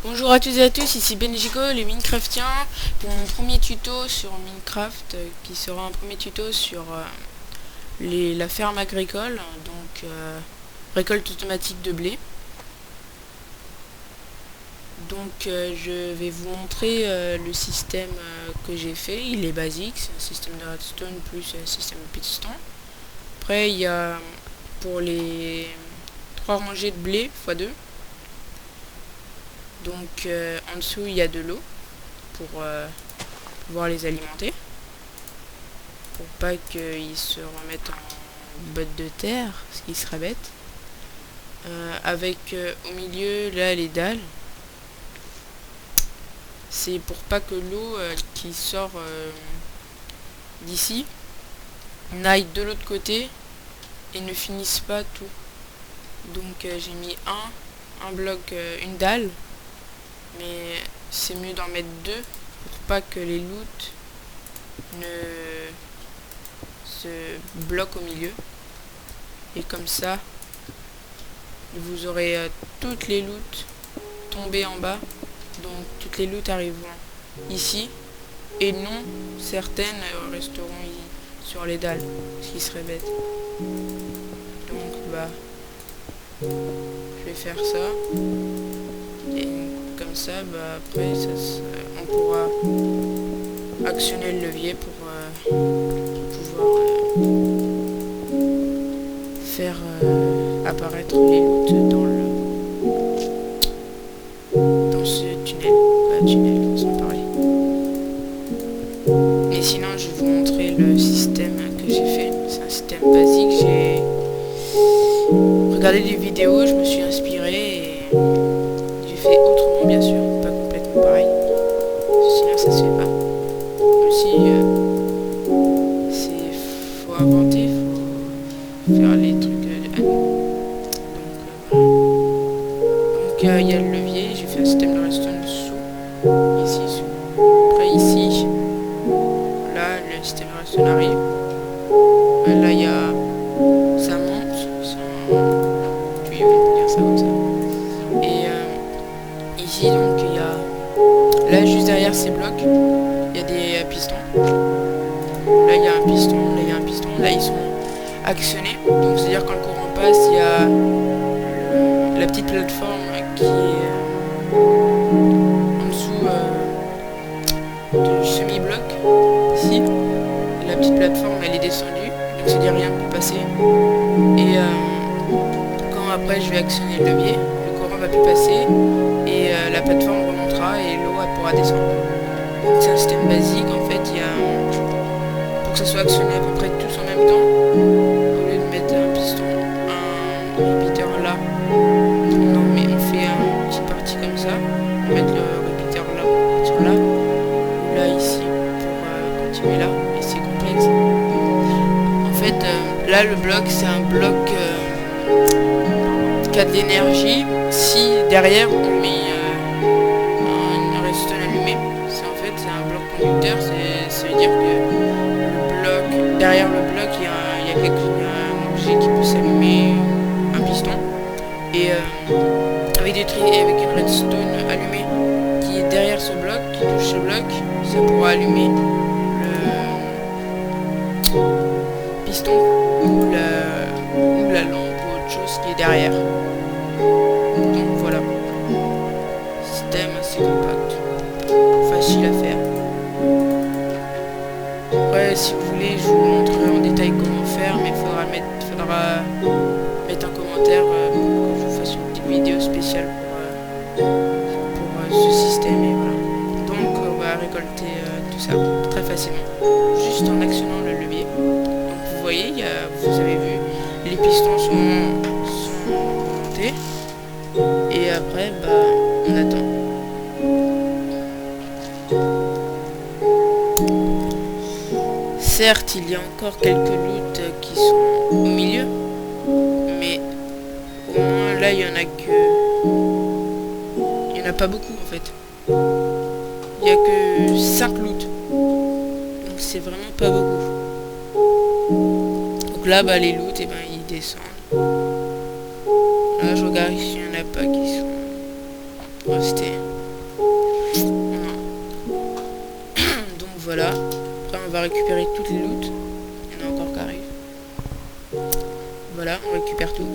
Bonjour à toutes et à tous, ici Benjico, les Minecraftiens, pour mon premier tuto sur Minecraft, qui sera un premier tuto sur la ferme agricole, donc récolte automatique de blé. Donc je vais vous montrer le système que j'ai fait. Il est basique, c'est un système de redstone plus un système de piston. Après il y a pour les 3 rangées de blé x2. Donc en dessous il y a de l'eau pour pouvoir les alimenter, pour pas qu'ils se remettent en botte de terre, ce qui serait bête. Avec au milieu là les dalles, c'est pour pas que l'eau qui sort d'ici n'aille de l'autre côté et ne finisse pas tout. Donc j'ai mis un bloc, une dalle, mais c'est mieux d'en mettre deux pour pas que les loots ne se bloquent au milieu. Et comme ça, vous aurez toutes les loots tombées en bas. Donc toutes les loots arriveront ici et non certaines resteront sur les dalles, ce qui serait bête. Donc je vais faire ça. Et comme ça, après on pourra actionner le levier pour pouvoir faire apparaître les loots dans ce tunnel, sans parler. Et sinon, je vais vous montrer le système que j'ai fait. C'est un système basique. J'ai regardé des vidéos, je me suis inspiré et j'ai fait autrement, bien sûr, pas complètement pareil. Sinon, ça se fait pas. Aussi, faut inventer, faut faire les trucs à nous. Donc il y a le levier, j'ai fait un système de redstone dessous, ici, après ici, là le système de redstone arrive, là il y a, ça monte, c'est un tuyau, on peut dire ça comme ça, et ici donc il y a, là juste derrière ces blocs, il y a des pistons, là il y a un piston, là il y a un piston, là ils sont actionnés, donc c'est à dire quand le courant passe, il y a la petite plateforme qui est en dessous du semi-bloc ici. La petite plateforme elle est descendue, donc c'est-à-dire rien ne peut passer. Et quand après je vais actionner le levier, le courant va plus passer et la plateforme remontera et l'eau elle pourra descendre. Donc c'est un système basique en fait. Il y a pour que ça soit actionné à peu près tous en même temps, au lieu de mettre un piston, un repeater là. Non mais on fait une petite partie comme ça, on va mettre le repeater là, sur là, ou là ici pour continuer là, et c'est complexe. En fait là le bloc c'est un bloc qui a de l'énergie. Si derrière on met une redstone allumée, c'est un bloc conducteur, ça veut dire que le bloc, derrière le bloc il y a un objet qui peut s'allumer, un piston. Et avec une redstone allumée qui est derrière ce bloc, qui touche ce bloc, ça pourra allumer le piston ou la lampe ou autre chose qui est derrière. Donc voilà, système assez compact, facile à faire. Après si vous voulez je vous montrerai en détail comment faire, mais il faudra mettre un commentaire pour que je vous fasse une petite vidéo spéciale pour ce système. Et voilà. Donc on va récolter tout ça très facilement, juste en actionnant le levier. Donc vous voyez, vous avez vu, les pistons sont montés. Et après on attend. Certes, il y a encore quelques loots qui sont au milieu, mais au moins là il y en a pas beaucoup en fait. Il y a que 5 loots, donc c'est vraiment pas beaucoup. Donc là les loots ils descendent. Là je regarde s'il y en a pas qui sont restés. récupérer toutes les loot. Il y en a encore qui arrivent. Voilà, on récupère tout.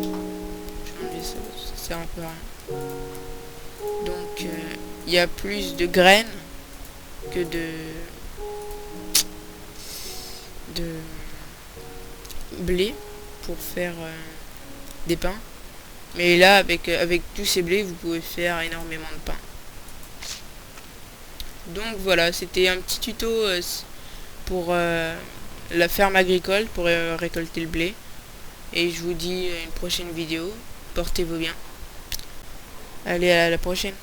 Je vais enlever ça, ça sert un peu à rien. Donc, il y a plus de graines que de blé pour faire des pains. Mais là, avec tous ces blés, vous pouvez faire énormément de pain. Donc voilà, c'était un petit tuto pour la ferme agricole, pour récolter le blé. Et je vous dis à une prochaine vidéo. Portez-vous bien. Allez, à la prochaine.